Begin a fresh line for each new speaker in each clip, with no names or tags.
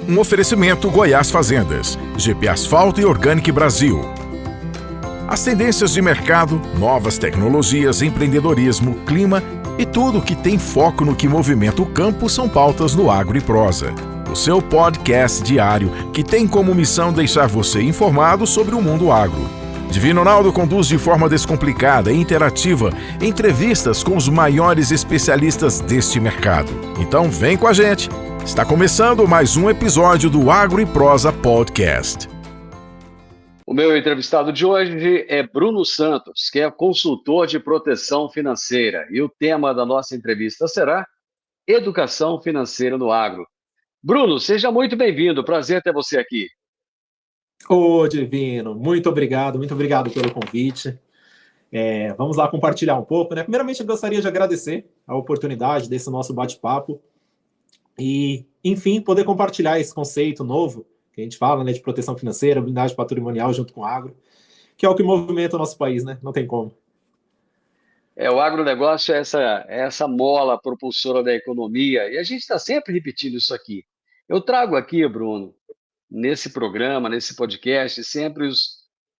Um oferecimento Goiás Fazendas, GP Asfalto e Organic Brasil. As tendências de mercado, novas tecnologias, empreendedorismo, clima e tudo que tem foco no que movimenta o campo são pautas no Agro e Prosa. O seu podcast diário que tem como missão deixar você informado sobre o mundo agro. Divino Ronaldo conduz de forma descomplicada e interativa entrevistas com os maiores especialistas deste mercado. Então vem com a gente! Está começando mais um episódio do Agro e Prosa Podcast.
O meu entrevistado de hoje é Bruno Santos, que é consultor de proteção financeira. E o tema da nossa entrevista será Educação Financeira no Agro. Bruno, seja muito bem-vindo. Prazer ter você aqui.
Ô, Divino, muito obrigado pelo convite. Vamos lá compartilhar um pouco, né? Primeiramente, eu gostaria de agradecer a oportunidade desse nosso bate-papo e, enfim, poder compartilhar esse conceito novo que a gente fala, né, de proteção financeira, blindagem patrimonial junto com o agro, que é o que movimenta o nosso país, né? Não tem como.
O agronegócio é essa mola propulsora da economia e a gente está sempre repetindo isso aqui. Eu trago aqui, Bruno, nesse programa, nesse podcast, sempre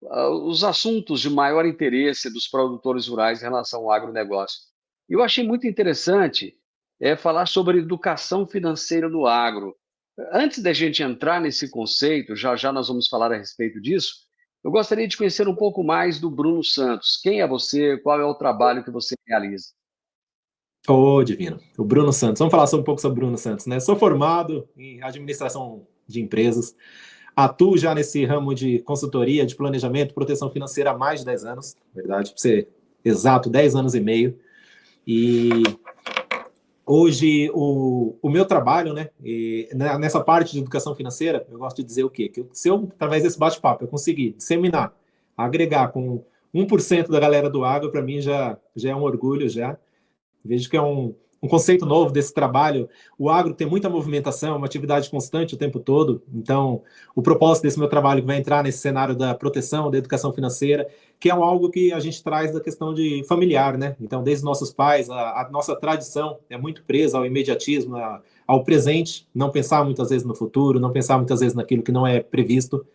os assuntos de maior interesse dos produtores rurais em relação ao agronegócio. E eu achei muito interessante falar sobre educação financeira no agro. Antes da gente entrar nesse conceito, já nós vamos falar a respeito disso, eu gostaria de conhecer um pouco mais do Bruno Santos. Quem é você? Qual é o trabalho que você realiza?
Ô, Divino, o Bruno Santos. Vamos falar um pouco sobre o Bruno Santos, né? Sou formado em administração de empresas, atuo já nesse ramo de consultoria, de planejamento, proteção financeira há mais de 10 anos, na verdade, para ser exato, 10 anos e meio. E hoje o meu trabalho, né, nessa parte de educação financeira, eu gosto de dizer o quê? Que se eu, através desse bate-papo, eu conseguir disseminar, agregar com 1% da galera do agro, para mim já é um orgulho, já. Vejo que é um conceito novo desse trabalho. O agro tem muita movimentação, uma atividade constante o tempo todo. Então, o propósito desse meu trabalho vai entrar nesse cenário da proteção, da educação financeira, que é algo que a gente traz da questão de familiar, né? Então, desde nossos pais, a nossa tradição é muito presa ao imediatismo, ao presente, não pensar muitas vezes no futuro, não pensar muitas vezes naquilo que não é previsto.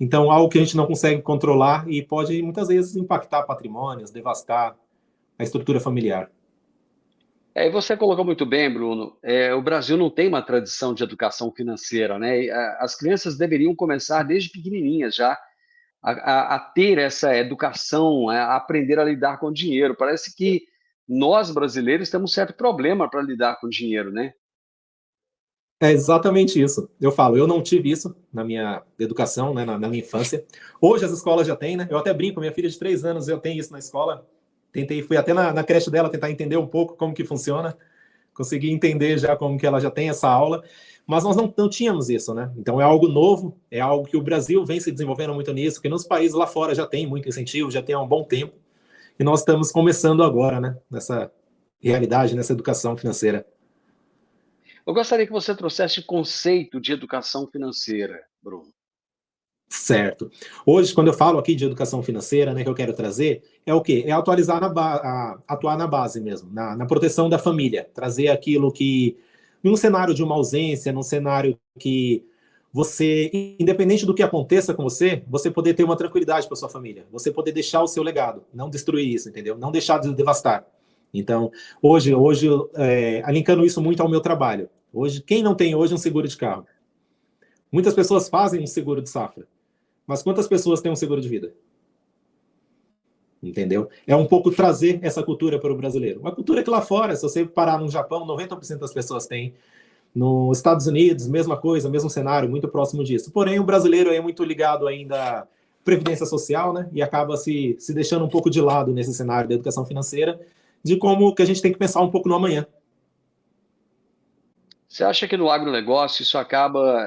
Então, algo que a gente não consegue controlar e pode, muitas vezes, impactar patrimônios, devastar a estrutura familiar.
E você colocou muito bem, Bruno, o Brasil não tem uma tradição de educação financeira, né? As crianças deveriam começar desde pequenininhas já a ter essa educação, a aprender a lidar com o dinheiro. Parece que nós, brasileiros, temos um certo problema para lidar com o dinheiro, né?
É exatamente isso. Eu falo, eu não tive isso na minha educação, né, na minha infância. Hoje as escolas já têm, né? Eu até brinco, minha filha de 3 anos, eu tenho isso na escola. Fui até na creche dela tentar entender um pouco como que funciona. Consegui entender já como que ela já tem essa aula. Mas nós não tínhamos isso, né? Então é algo novo, é algo que o Brasil vem se desenvolvendo muito nisso, que nos países lá fora já tem muito incentivo, já tem há um bom tempo. E nós estamos começando agora, né? Nessa realidade, nessa educação financeira.
Eu gostaria que você trouxesse o conceito de educação financeira, Bruno.
Certo. Hoje, quando eu falo aqui de educação financeira, né, que eu quero trazer, é o quê? É atualizar atuar na base mesmo, na proteção da família, trazer aquilo que, num cenário de uma ausência, num cenário que você, independente do que aconteça com você, você poder ter uma tranquilidade para sua família, você poder deixar o seu legado, não destruir isso, entendeu? Não deixar de devastar. Então, hoje linkando isso muito ao meu trabalho. Hoje, quem não tem hoje um seguro de carro? Muitas pessoas fazem um seguro de safra. Mas quantas pessoas têm um seguro de vida? Entendeu? É um pouco trazer essa cultura para o brasileiro. Uma cultura que lá fora, se você parar no Japão, 90% das pessoas têm. Nos Estados Unidos, mesma coisa, mesmo cenário, muito próximo disso. Porém, o brasileiro é muito ligado ainda à previdência social, né? E acaba se deixando um pouco de lado nesse cenário da educação financeira, de como que a gente tem que pensar um pouco no amanhã.
Você acha que no agronegócio isso acaba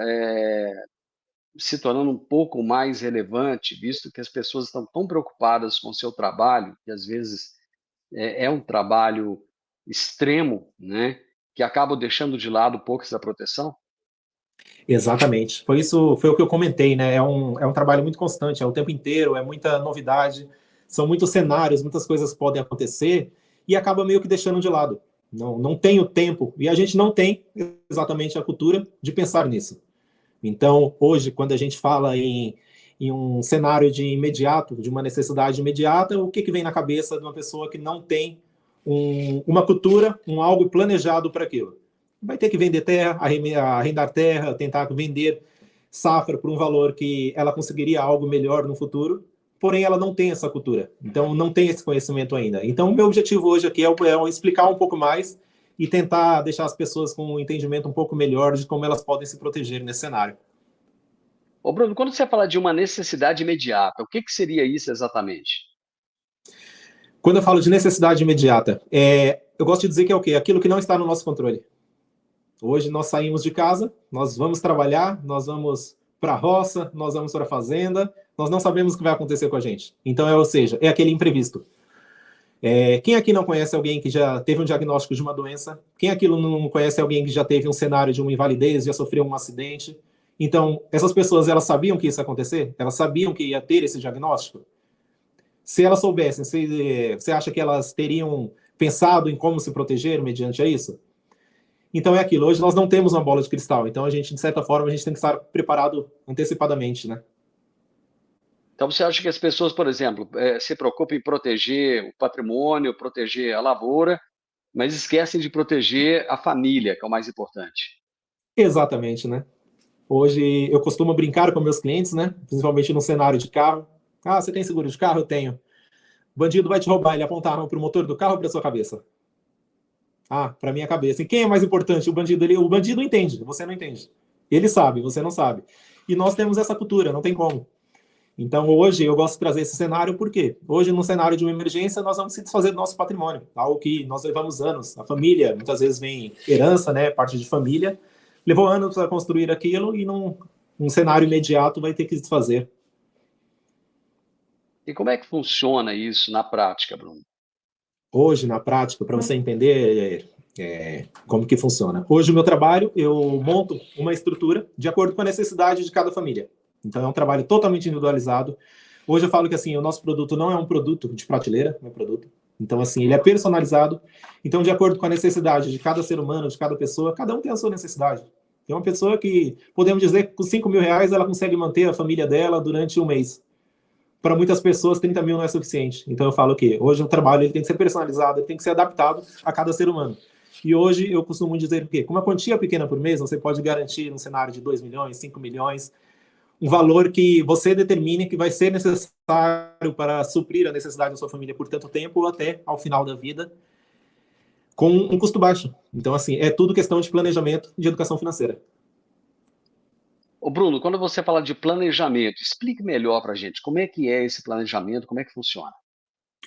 se tornando um pouco mais relevante, visto que as pessoas estão tão preocupadas com o seu trabalho, que às vezes é um trabalho extremo, né, que acabam deixando de lado um pouco essa proteção?
Exatamente. Foi o que eu comentei, né? É um trabalho muito constante, é o tempo inteiro, é muita novidade, são muitos cenários, muitas coisas podem acontecer e acaba meio que deixando de lado. Não tem o tempo, e a gente não tem exatamente a cultura de pensar nisso. Então, hoje, quando a gente fala em um cenário de imediato, de uma necessidade imediata, o que vem na cabeça de uma pessoa que não tem uma cultura, algo planejado para aquilo? Vai ter que vender terra, arrendar terra, tentar vender safra por um valor que ela conseguiria algo melhor no futuro, porém ela não tem essa cultura, então não tem esse conhecimento ainda. Então o meu objetivo hoje aqui é explicar um pouco mais e tentar deixar as pessoas com um entendimento um pouco melhor de como elas podem se proteger nesse cenário.
Ô Bruno, quando você fala de uma necessidade imediata, o que seria isso exatamente?
Quando eu falo de necessidade imediata, eu gosto de dizer que é o quê? Aquilo que não está no nosso controle. Hoje nós saímos de casa, nós vamos trabalhar, nós vamos para a roça, nós vamos para a fazenda, nós não sabemos o que vai acontecer com a gente. Então, ou seja, é aquele imprevisto. Quem aqui não conhece alguém que já teve um diagnóstico de uma doença? Quem aqui não conhece alguém que já teve um cenário de uma invalidez, já sofreu um acidente? Então, essas pessoas, elas sabiam que isso ia acontecer? Elas sabiam que ia ter esse diagnóstico? Se elas soubessem, você acha que elas teriam pensado em como se proteger mediante a isso? Então é aquilo, hoje nós não temos uma bola de cristal, então a gente, de certa forma, a gente tem que estar preparado antecipadamente, né?
Então você acha que as pessoas, por exemplo, se preocupam em proteger o patrimônio, proteger a lavoura, mas esquecem de proteger a família, que é o mais importante?
Exatamente, né? Hoje eu costumo brincar com meus clientes, né? Principalmente no cenário de carro. Ah, você tem seguro de carro? Eu tenho. O bandido vai te roubar, ele apontar a arma para o motor do carro ou para a sua cabeça? Ah, para minha cabeça. E quem é mais importante? O bandido. O bandido entende, você não entende. Ele sabe, você não sabe. E nós temos essa cultura, não tem como. Então, hoje, eu gosto de trazer esse cenário, por quê? Hoje, no cenário de uma emergência, nós vamos se desfazer do nosso patrimônio, algo que nós levamos anos. A família, muitas vezes, vem herança, né? Parte de família. Levou anos para construir aquilo e, num cenário imediato, vai ter que se desfazer.
E como é que funciona isso na prática, Bruno?
Hoje, na prática, para você entender como que funciona. Hoje, o meu trabalho, eu monto uma estrutura de acordo com a necessidade de cada família. Então, é um trabalho totalmente individualizado. Hoje eu falo que, assim, o nosso produto não é um produto de prateleira, é um produto. Então, assim, ele é personalizado. Então, de acordo com a necessidade de cada ser humano, de cada pessoa, cada um tem a sua necessidade. Tem uma pessoa que, podemos dizer, que com 5 mil reais, ela consegue manter a família dela durante um mês. Para muitas pessoas, 30 mil não é suficiente. Então, eu falo que hoje o trabalho ele tem que ser personalizado, ele tem que ser adaptado a cada ser humano. E hoje eu costumo dizer que, com uma quantia pequena por mês, você pode garantir, num cenário de 2 milhões, 5 milhões, um valor que você determine que vai ser necessário para suprir a necessidade da sua família por tanto tempo ou até ao final da vida, com um custo baixo. Então, assim, é tudo questão de planejamento e de educação financeira.
Ô Bruno, quando você fala de planejamento, explique melhor para a gente como é que é esse planejamento, como é que funciona.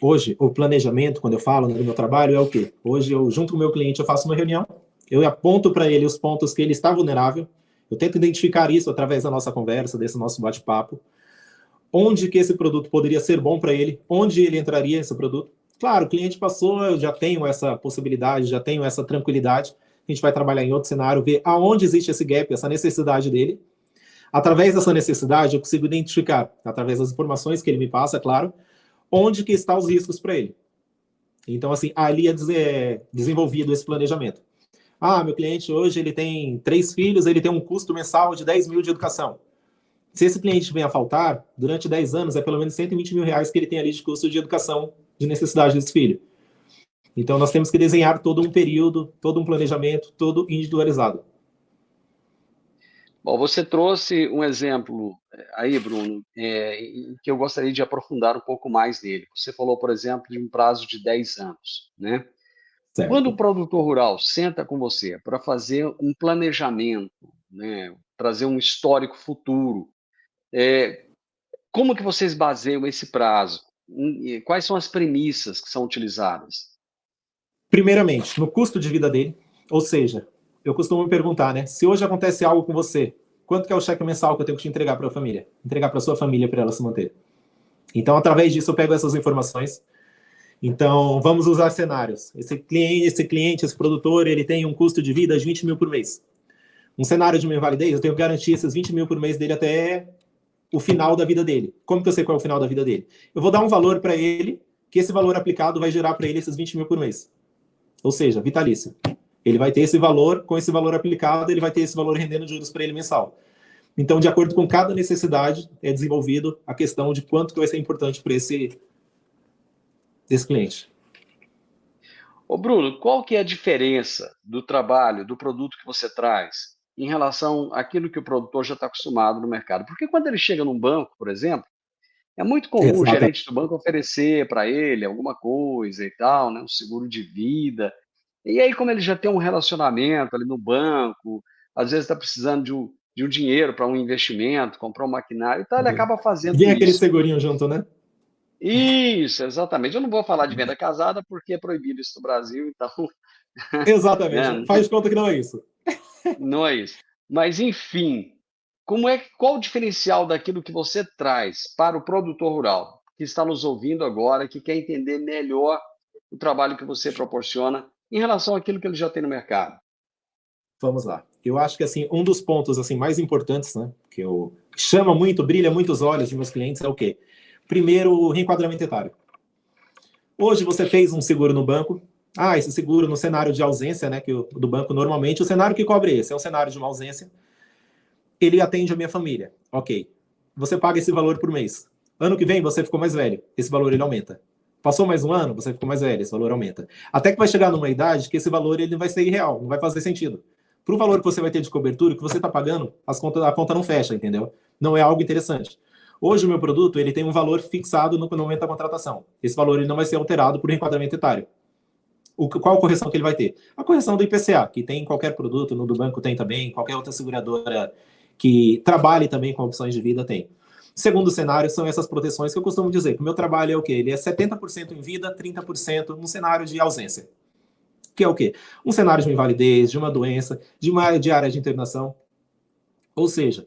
Hoje, o planejamento, quando eu falo no meu trabalho, é o quê? Hoje, eu junto com o meu cliente, eu faço uma reunião, eu aponto para ele os pontos que ele está vulnerável, eu tento identificar isso através da nossa conversa, desse nosso bate-papo, onde que esse produto poderia ser bom para ele, onde ele entraria esse produto. Claro, o cliente passou, eu já tenho essa possibilidade, já tenho essa tranquilidade, a gente vai trabalhar em outro cenário, ver aonde existe esse gap, essa necessidade dele. Através dessa necessidade, eu consigo identificar, através das informações que ele me passa, claro, onde que estão os riscos para ele. Então, assim, ali é desenvolvido esse planejamento. Ah, meu cliente hoje ele tem 3 filhos, ele tem um custo mensal de 10 mil de educação. Se esse cliente vem a faltar, durante 10 anos é pelo menos 120 mil reais que ele tem ali de custo de educação, de necessidade desse filho. Então, nós temos que desenhar todo um período, todo um planejamento, todo individualizado.
Bom, você trouxe um exemplo aí, Bruno, que eu gostaria de aprofundar um pouco mais nele. Você falou, por exemplo, de um prazo de 10 anos, né?
Certo.
Quando o produtor rural senta com você para fazer um planejamento, né, trazer um histórico futuro, como que vocês baseiam esse prazo? Quais são as premissas que são utilizadas?
Primeiramente, no custo de vida dele, ou seja, eu costumo me perguntar, né? Se hoje acontece algo com você, quanto que é o cheque mensal que eu tenho que te entregar para a família? Entregar para a sua família para ela se manter. Então, através disso, eu pego essas informações. Então, vamos usar cenários. Esse cliente, esse produtor, ele tem um custo de vida de 20 mil por mês. Um cenário de uma invalidez, eu tenho que garantir esses 20 mil por mês dele até o final da vida dele. Como que eu sei qual é o final da vida dele? Eu vou dar um valor para ele, que esse valor aplicado vai gerar para ele esses 20 mil por mês. Ou seja, vitalício. Ele vai ter esse valor, com esse valor aplicado, ele vai ter esse valor rendendo juros para ele mensal. Então, de acordo com cada necessidade, é desenvolvido a questão de quanto que vai ser importante para esse cliente.
Ô Bruno, qual que é a diferença do trabalho, do produto que você traz, em relação àquilo que o produtor já está acostumado no mercado? Porque quando ele chega num banco, por exemplo, é muito comum o
Exato.
gerente do banco oferecer para ele alguma coisa e tal, né, um seguro de vida. E aí, como ele já tem um relacionamento ali no banco, às vezes está precisando de um dinheiro para um investimento, comprar um maquinário e tal, ele acaba fazendo
Vem aquele
isso.
segurinho junto, né?
Isso, exatamente. Eu não vou falar de venda casada porque é proibido isso no Brasil, então,
Exatamente.
né,
Faz de conta que não é isso.
não é isso. Mas, enfim, qual o diferencial daquilo que você traz para o produtor rural que está nos ouvindo agora, que quer entender melhor o trabalho que você proporciona em relação àquilo que ele já tem no mercado?
Vamos lá. Eu acho que assim, um dos pontos assim mais importantes, né, que eu chama muito, brilha muito os olhos de meus clientes é o quê? Primeiro, o reenquadramento etário. Hoje você fez um seguro no banco. Ah, esse seguro no cenário de ausência, né, do banco normalmente, o cenário que cobre esse é um cenário de uma ausência. Ele atende a minha família. OK. Você paga esse valor por mês. Ano que vem você ficou mais velho, esse valor ele aumenta. Passou mais um ano, você ficou mais velho, esse valor aumenta. Até que vai chegar numa idade que esse valor ele vai ser irreal, não vai fazer sentido. Para o valor que você vai ter de cobertura, que você está pagando, a conta não fecha, entendeu? Não é algo interessante. Hoje o meu produto ele tem um valor fixado no momento da contratação. Esse valor ele não vai ser alterado por enquadramento etário. Qual a correção que ele vai ter? A correção do IPCA, que tem em qualquer produto, no do banco tem também, qualquer outra seguradora que trabalhe também com opções de vida tem. Segundo cenário, são essas proteções que eu costumo dizer, que o meu trabalho é o quê? Ele é 70% em vida, 30% no cenário de ausência. Que é o quê? Um cenário de uma invalidez, de uma doença, de área de internação. Ou seja,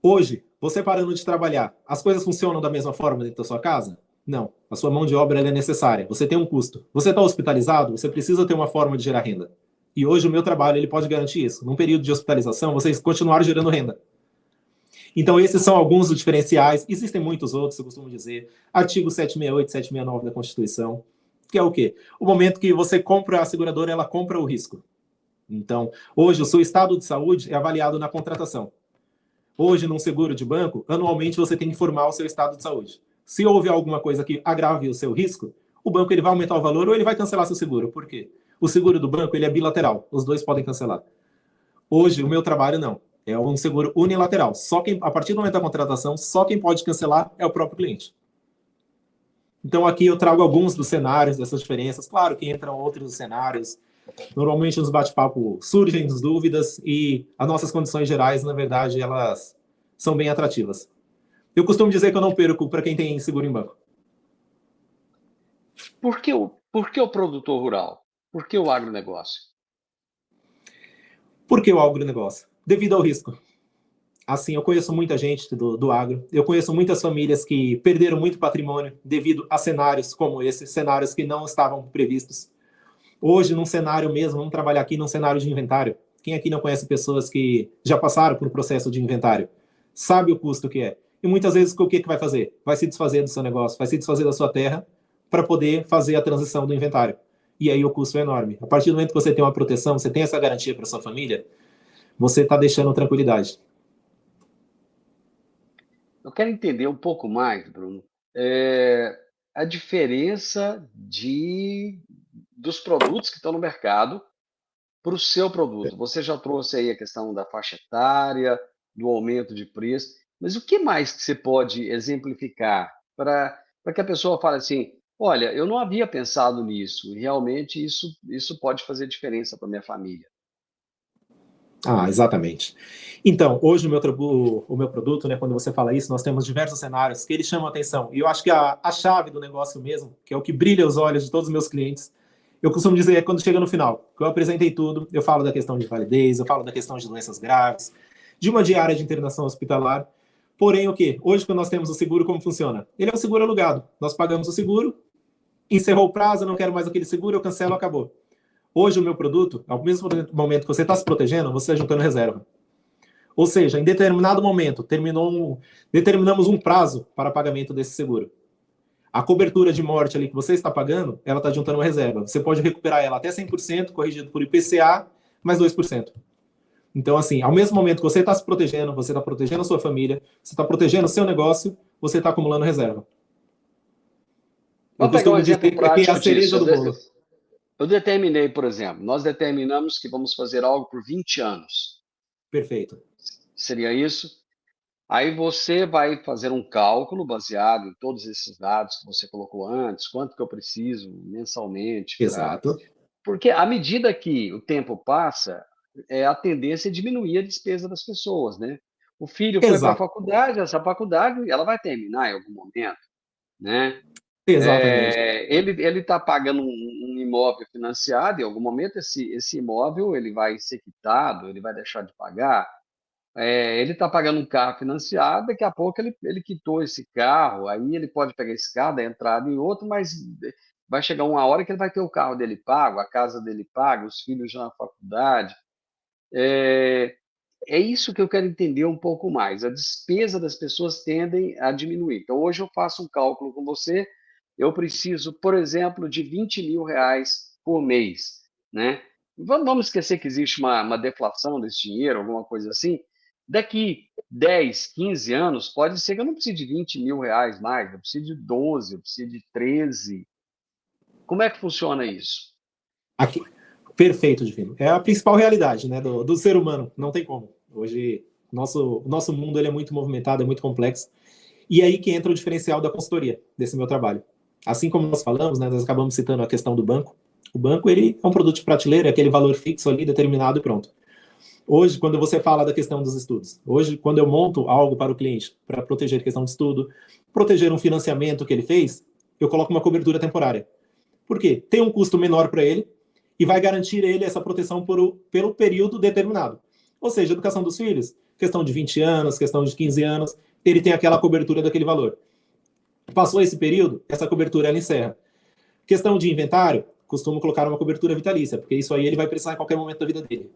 hoje, você parando de trabalhar, as coisas funcionam da mesma forma dentro da sua casa? Não. A sua mão de obra ela é necessária. Você tem um custo. Você está hospitalizado, você precisa ter uma forma de gerar renda. E hoje o meu trabalho ele pode garantir isso. Num período de hospitalização, vocês continuaram gerando renda. Então, esses são alguns dos diferenciais. Existem muitos outros, eu costumo dizer. Artigo 768, 769 da Constituição, que é o quê? O momento que você compra a seguradora, ela compra o risco. Então, hoje, o seu estado de saúde é avaliado na contratação. Hoje, num seguro de banco, anualmente você tem que informar o seu estado de saúde. Se houve alguma coisa que agrave o seu risco, o banco ele vai aumentar o valor ou ele vai cancelar seu seguro. Por quê? O seguro do banco ele é bilateral. Os dois podem cancelar. Hoje, o meu trabalho não. É um seguro unilateral. A partir do momento da contratação, só quem pode cancelar é o próprio cliente. Então, aqui eu trago alguns dos cenários, dessas diferenças. Claro que entram outros cenários. Normalmente, nos bate-papo surgem as dúvidas e as nossas condições gerais, na verdade, elas são bem atrativas. Eu costumo dizer que eu não perco para quem tem seguro em banco.
Por que o produtor rural? Por que o agronegócio?
Por que o agronegócio? Devido ao risco. Assim, eu conheço muita gente do agro, eu conheço muitas famílias que perderam muito patrimônio devido a cenários como esse, cenários que não estavam previstos. Hoje, num cenário mesmo, vamos trabalhar aqui num cenário de inventário. Quem aqui não conhece pessoas que já passaram por um processo de inventário? Sabe o custo que é. E muitas vezes, o que vai fazer? Vai se desfazer do seu negócio, vai se desfazer da sua terra para poder fazer a transição do inventário. E aí o custo é enorme. A partir do momento que você tem uma proteção, você tem essa garantia para sua família, você está deixando tranquilidade.
Eu quero entender um pouco mais, Bruno, a diferença dos produtos que estão no mercado para o seu produto. Você já trouxe aí a questão da faixa etária, do aumento de preço, mas o que mais que você pode exemplificar para que a pessoa fale assim, olha, eu não havia pensado nisso, e realmente isso pode fazer diferença para minha família.
Ah, exatamente. Então, hoje o meu produto, né, quando você fala isso, nós temos diversos cenários que eles chamam a atenção. E eu acho que a chave do negócio mesmo, que é o que brilha os olhos de todos os meus clientes, eu costumo dizer, é quando chega no final, que eu apresentei tudo, eu falo da questão de validez, eu falo da questão de doenças graves, de uma diária de internação hospitalar. Porém, o quê? Hoje, quando nós temos o seguro, como funciona? Ele é um seguro alugado. Nós pagamos o seguro, encerrou o prazo, eu não quero mais aquele seguro, eu cancelo, acabou. Hoje, o meu produto, ao mesmo momento que você está se protegendo, você está juntando reserva. Ou seja, em determinado momento, determinamos um prazo para pagamento desse seguro. A cobertura de morte ali que você está pagando, ela está juntando uma reserva. Você pode recuperar ela até 100%, corrigido por IPCA, mais 2%. Então, assim, ao mesmo momento que você está se protegendo, você está protegendo a sua família, você está protegendo o seu negócio, você está acumulando reserva. Eu
Vamos pegar um
costumo dizer
exemplo
que é a
prático disso.
cereja do bolo.
Eu determinei, por exemplo, nós determinamos que vamos fazer algo por 20 anos.
Perfeito.
Seria isso? Aí você vai fazer um cálculo baseado em todos esses dados que você colocou antes, quanto que eu preciso mensalmente para...
Exato.
Porque à medida que o tempo passa, a tendência é diminuir a despesa das pessoas, né? O filho foi para a
Exato.
faculdade, essa faculdade ela vai terminar em algum momento, né?
Exatamente.
Ele está pagando um imóvel financiado, em algum momento esse imóvel ele vai ser quitado, ele vai deixar de pagar. Ele está pagando um carro financiado, daqui a pouco ele quitou esse carro, aí ele pode pegar esse carro, dar entrada em outro, mas vai chegar uma hora que ele vai ter o carro dele pago, a casa dele paga, os filhos já na faculdade. É isso que eu quero entender um pouco mais. A despesa das pessoas tendem a diminuir. Então, hoje eu faço um cálculo com você, eu preciso, por exemplo, de 20 mil reais por mês, né? Vamos esquecer que existe uma deflação desse dinheiro, alguma coisa assim. Daqui 10, 15 anos, pode ser que eu não precise de 20 mil reais mais, eu preciso de 12, eu preciso de 13. Como é que funciona isso?
Aqui, perfeito, Divino. É a principal realidade, né, do ser humano. Não tem como. Hoje, o nosso mundo ele é muito movimentado, é muito complexo. E é aí que entra o diferencial da consultoria, desse meu trabalho. Assim como nós falamos, né, nós acabamos citando a questão do banco. O banco ele é um produto de prateleira, é aquele valor fixo ali, determinado e pronto. Hoje, quando você fala da questão dos estudos, hoje, quando eu monto algo para o cliente, para proteger a questão de estudo, proteger um financiamento que ele fez, eu coloco uma cobertura temporária. Por quê? Tem um custo menor para ele e vai garantir ele essa proteção pelo período determinado. Ou seja, educação dos filhos, questão de 20 anos, questão de 15 anos, ele tem aquela cobertura daquele valor. Passou esse período, essa cobertura ela encerra. Questão de inventário, costumo colocar uma cobertura vitalícia, porque isso aí ele vai precisar em qualquer momento da vida dele.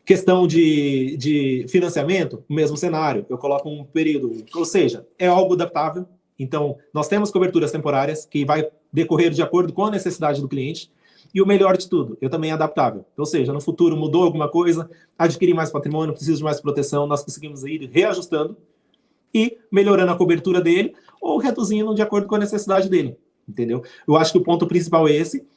Questão de financiamento, o mesmo cenário, eu coloco um período, ou seja, é algo adaptável. Então, nós temos coberturas temporárias que vai decorrer de acordo com a necessidade do cliente. E o melhor de tudo, eu também adaptável. Ou seja, no futuro mudou alguma coisa, adquiri mais patrimônio, preciso de mais proteção, nós conseguimos ir reajustando e melhorando a cobertura dele ou reduzindo de acordo com a necessidade dele, entendeu? Eu acho que o ponto principal é esse.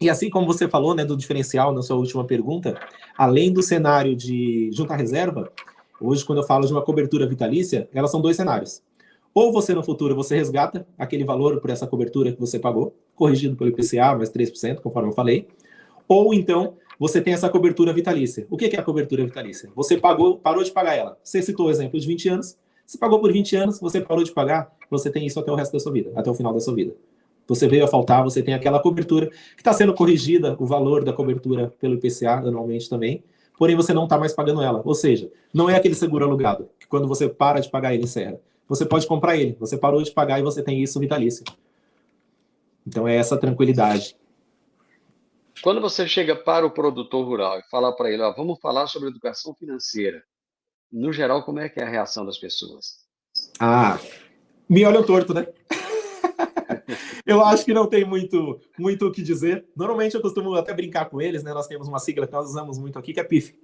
E assim como você falou, né, do diferencial na sua última pergunta, além do cenário de juntar reserva, hoje quando eu falo de uma cobertura vitalícia, elas são dois cenários. Ou você no futuro você resgata aquele valor por essa cobertura que você pagou, corrigido pelo IPCA, mais 3%, conforme eu falei, ou então você tem essa cobertura vitalícia. O que é a cobertura vitalícia? Você parou de pagar ela. Você citou o exemplo de 20 anos, você pagou por 20 anos, você parou de pagar, você tem isso até o resto da sua vida, até o final da sua vida. Você veio a faltar, você tem aquela cobertura que está sendo corrigida, o valor da cobertura pelo IPCA anualmente também, porém você não está mais pagando ela. Ou seja, não é aquele seguro alugado, que quando você para de pagar ele encerra. Você pode comprar ele, você parou de pagar e você tem isso vitalício. Então é essa tranquilidade.
Quando você chega para o produtor rural e fala para ele, ó, vamos falar sobre educação financeira, no geral, como é que é a reação das pessoas?
Me olham torto, né? Eu acho que não tem muito o que dizer. Normalmente eu costumo até brincar com eles, né? Nós temos uma sigla que nós usamos muito aqui, que é PIF.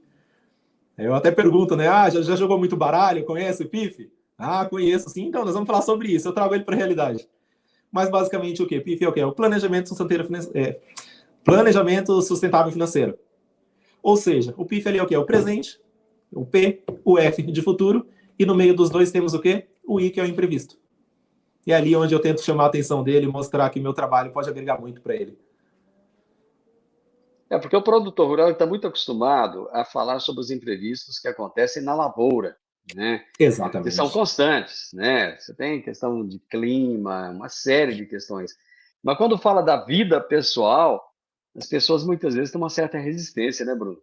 Eu até pergunto, né? Já jogou muito baralho? Conhece o PIF? Conheço, sim. Então, nós vamos falar sobre isso. Eu trago ele para a realidade. Mas, basicamente, o quê? PIF é o quê? É o Planejamento Sustentável Financeiro. Ou seja, o PIF ali é o quê? É o presente, o P, o F de futuro, e no meio dos dois temos o quê? O I, que é o imprevisto. E é ali onde eu tento chamar a atenção dele e mostrar que meu trabalho pode agregar muito para ele.
Porque o produtor rural está muito acostumado a falar sobre os imprevistos que acontecem na lavoura, né?
Exatamente.
Que são constantes, né? Você tem questão de clima, uma série de questões. Mas quando fala da vida pessoal, as pessoas muitas vezes têm uma certa resistência, né, Bruno?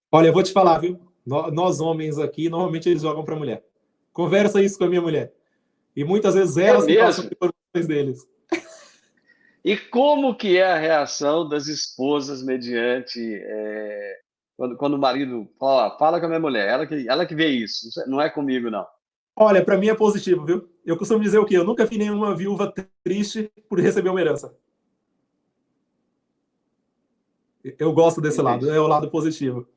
Olha, eu vou te falar, viu? Nós homens aqui, normalmente eles jogam para a mulher. Conversa isso com a minha mulher. E muitas vezes elas que passam as informações deles.
E como que é a reação das esposas mediante... Quando o marido fala com a minha mulher, ela que vê isso, não é comigo, não.
Olha, para mim é positivo, viu? Eu costumo dizer o quê? Eu nunca vi nenhuma viúva triste por receber uma herança. Eu gosto desse lado, é o lado positivo.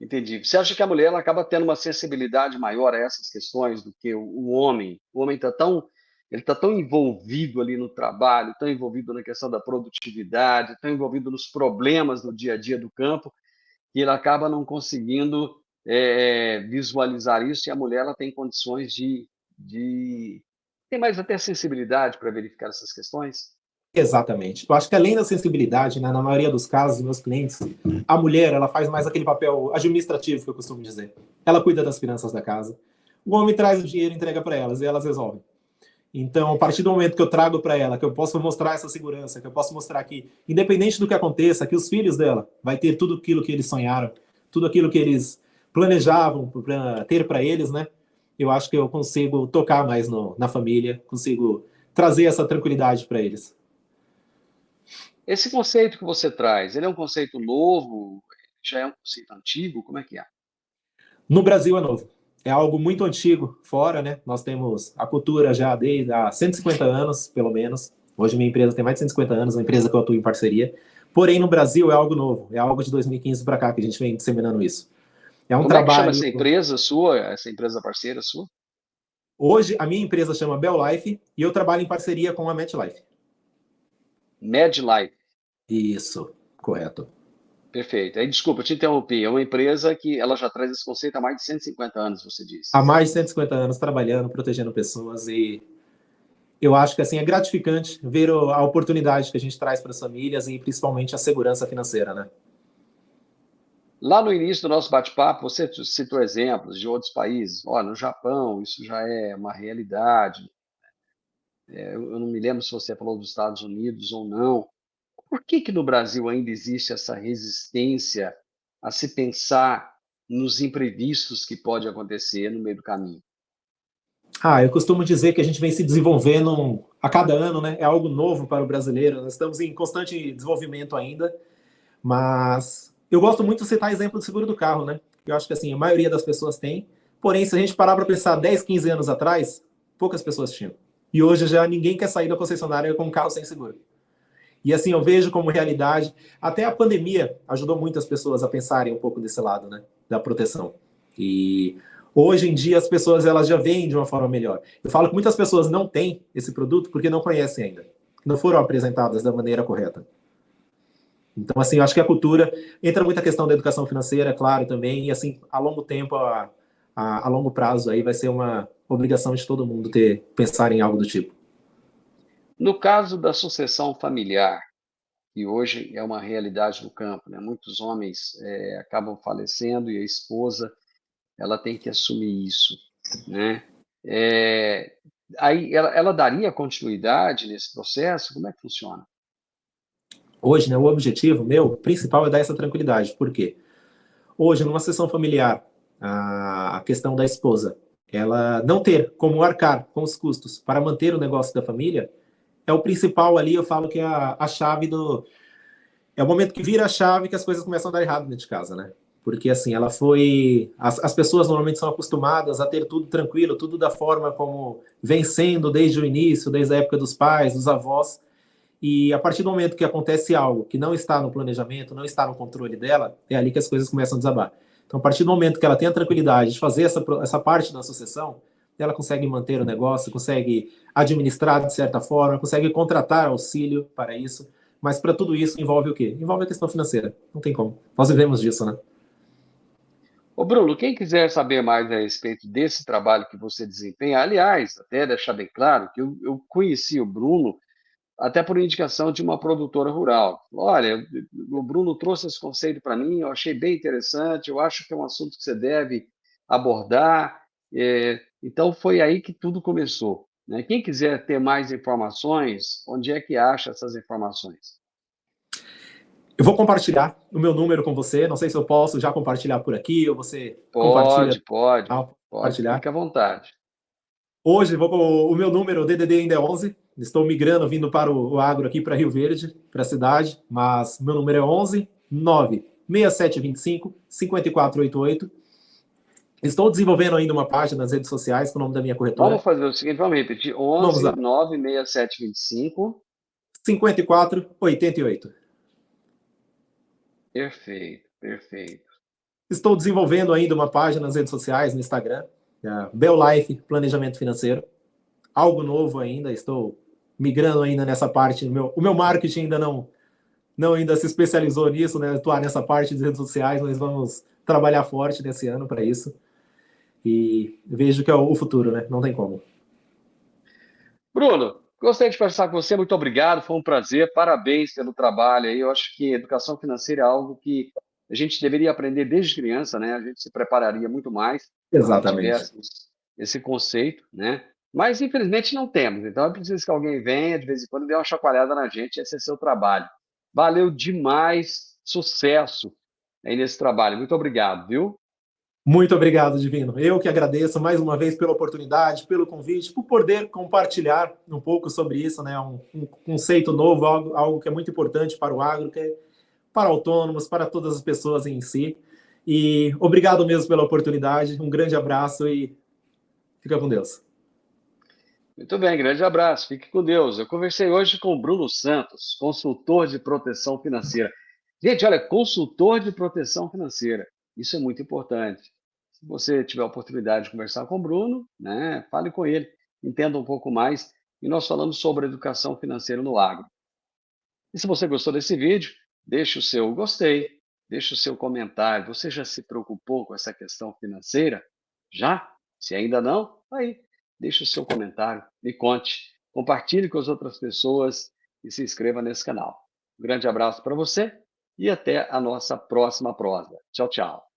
Entendi. Você acha que a mulher ela acaba tendo uma sensibilidade maior a essas questões do que o homem? O homem está tão envolvido ali no trabalho, tão envolvido na questão da produtividade, tão envolvido nos problemas do dia a dia do campo, que ele acaba não conseguindo visualizar isso, e a mulher ela tem condições de tem mais até sensibilidade para verificar essas questões?
Exatamente. Eu acho que além da sensibilidade, né, na maioria dos casos, dos meus clientes, a mulher ela faz mais aquele papel administrativo que eu costumo dizer. Ela cuida das finanças da casa. O homem traz o dinheiro, entrega para elas e elas resolvem. Então, a partir do momento que eu trago para ela, que eu posso mostrar essa segurança, que eu posso mostrar que, independente do que aconteça, que os filhos dela vai ter tudo aquilo que eles sonharam, tudo aquilo que eles planejavam para ter para eles, né? Eu acho que eu consigo tocar mais na família, consigo trazer essa tranquilidade para eles.
Esse conceito que você traz, ele é um conceito novo? Já é um conceito antigo? Como é que é?
No Brasil é novo. É algo muito antigo fora, né? Nós temos a cultura já desde há 150 anos, pelo menos. Hoje minha empresa tem mais de 150 anos, uma empresa que eu atuo em parceria. Porém, no Brasil é algo novo. É algo de 2015 para cá que a gente vem disseminando isso. É um
Como é que chama
trabalho...
essa empresa sua, essa empresa parceira sua?
Hoje, a minha empresa chama Bell Life e eu trabalho em parceria com a MetLife.
MedLife.
Isso, correto.
Perfeito. Aí, desculpa, eu te interrompi. É uma empresa que ela já traz esse conceito há mais de 150 anos, você disse.
Há mais de 150 anos trabalhando, protegendo pessoas e eu acho que assim é gratificante ver a oportunidade que a gente traz para as famílias e principalmente a segurança financeira, né?
Lá no início do nosso bate-papo, você citou exemplos de outros países. Olha, no Japão, isso já é uma realidade. Eu não me lembro se você falou dos Estados Unidos ou não. Por que no Brasil ainda existe essa resistência a se pensar nos imprevistos que pode acontecer no meio do caminho?
Eu costumo dizer que a gente vem se desenvolvendo a cada ano, né? É algo novo para o brasileiro. Nós estamos em constante desenvolvimento ainda, mas eu gosto muito de citar exemplo do seguro do carro, né? Eu acho que assim, a maioria das pessoas tem. Porém, se a gente parar para pensar 10, 15 anos atrás, poucas pessoas tinham. E hoje já ninguém quer sair da concessionária com um carro sem seguro. E assim, eu vejo como realidade. Até a pandemia ajudou muitas pessoas a pensarem um pouco desse lado, né? Da proteção. E hoje em dia as pessoas elas já veem de uma forma melhor. Eu falo que muitas pessoas não têm esse produto porque não conhecem ainda. Não foram apresentadas da maneira correta. Então, assim, eu acho que a cultura entra muita questão da educação financeira, claro, também, e assim, a longo tempo, a longo prazo, aí vai ser uma obrigação de todo mundo pensar em algo do tipo.
No caso da sucessão familiar, que hoje é uma realidade no campo, né? Muitos homens acabam falecendo e a esposa ela tem que assumir isso, né? Aí ela daria continuidade nesse processo? Como é que funciona?
Hoje, né, o objetivo meu principal é dar essa tranquilidade. Por quê? Hoje, numa sessão familiar, a questão da esposa, ela não ter como arcar com os custos para manter o negócio da família, é o principal ali, eu falo que é a chave do... É o momento que vira a chave que as coisas começam a dar errado dentro de casa, né? Porque, assim, ela foi... As pessoas normalmente são acostumadas a ter tudo tranquilo, tudo da forma como vem sendo desde o início, desde a época dos pais, dos avós, e a partir do momento que acontece algo que não está no planejamento, não está no controle dela, é ali que as coisas começam a desabar. Então, a partir do momento que ela tem a tranquilidade de fazer essa parte da sucessão, ela consegue manter o negócio, consegue administrar de certa forma, consegue contratar auxílio para isso. Mas para tudo isso envolve o quê? Envolve a questão financeira. Não tem como. Nós vivemos disso, né?
Ô Bruno, quem quiser saber mais a respeito desse trabalho que você desempenha, aliás, até deixar bem claro que eu conheci o Bruno até por indicação de uma produtora rural. Olha, o Bruno trouxe esse conceito para mim, eu achei bem interessante, eu acho que é um assunto que você deve abordar. Então, foi aí que tudo começou, né? Quem quiser ter mais informações, onde é que acha essas informações?
Eu vou compartilhar o meu número com você. Não sei se eu posso já compartilhar por aqui ou você compartilha.
Pode,
Compartilhar.
fique à vontade.
Hoje, o meu número, o DDD ainda é 11. Estou migrando, vindo para o agro aqui, para Rio Verde, para a cidade. Mas meu número é 11 9 6725 5488. Estou desenvolvendo ainda uma página nas redes sociais com o nome da minha corretora.
Vamos fazer o seguinte, vamos repetir. 11 9 6725
5488.
Perfeito, perfeito.
Estou desenvolvendo ainda uma página nas redes sociais, no Instagram, Bellife Planejamento Financeiro. Algo novo ainda, estou migrando ainda nessa parte. O meu marketing ainda não ainda se especializou nisso, né? Atuar nessa parte de redes sociais, mas vamos trabalhar forte nesse ano para isso. E vejo que é o futuro, né? Não tem como.
Bruno, gostei de conversar com você, muito obrigado, foi um prazer, parabéns pelo trabalho aí. Eu acho que educação financeira é algo que a gente deveria aprender desde criança, né? A gente se prepararia muito mais se
Exatamente.
tivéssemos esse conceito, né? Mas infelizmente não temos, então é preciso que alguém venha de vez em quando e dê uma chacoalhada na gente, esse é seu trabalho. Valeu demais, sucesso aí nesse trabalho. Muito obrigado, viu?
Muito obrigado, Divino. Eu que agradeço mais uma vez pela oportunidade, pelo convite, por poder compartilhar um pouco sobre isso, né? Um conceito novo, algo que é muito importante para o agro, que é para autônomos, para todas as pessoas em si. E obrigado mesmo pela oportunidade. Um grande abraço e fica com Deus.
Muito bem, grande abraço, fique com Deus. Eu conversei hoje com o Bruno Santos, consultor de proteção financeira. Gente, olha, consultor de proteção financeira, isso é muito importante. Se você tiver a oportunidade de conversar com o Bruno, né, fale com ele, entenda um pouco mais. E nós falamos sobre educação financeira no agro. E se você gostou desse vídeo, deixe o seu gostei, deixe o seu comentário. Você já se preocupou com essa questão financeira? Já? Se ainda não, aí, deixe o seu comentário, me conte, compartilhe com as outras pessoas e se inscreva nesse canal. Um grande abraço para você e até a nossa próxima prosa. Tchau, tchau.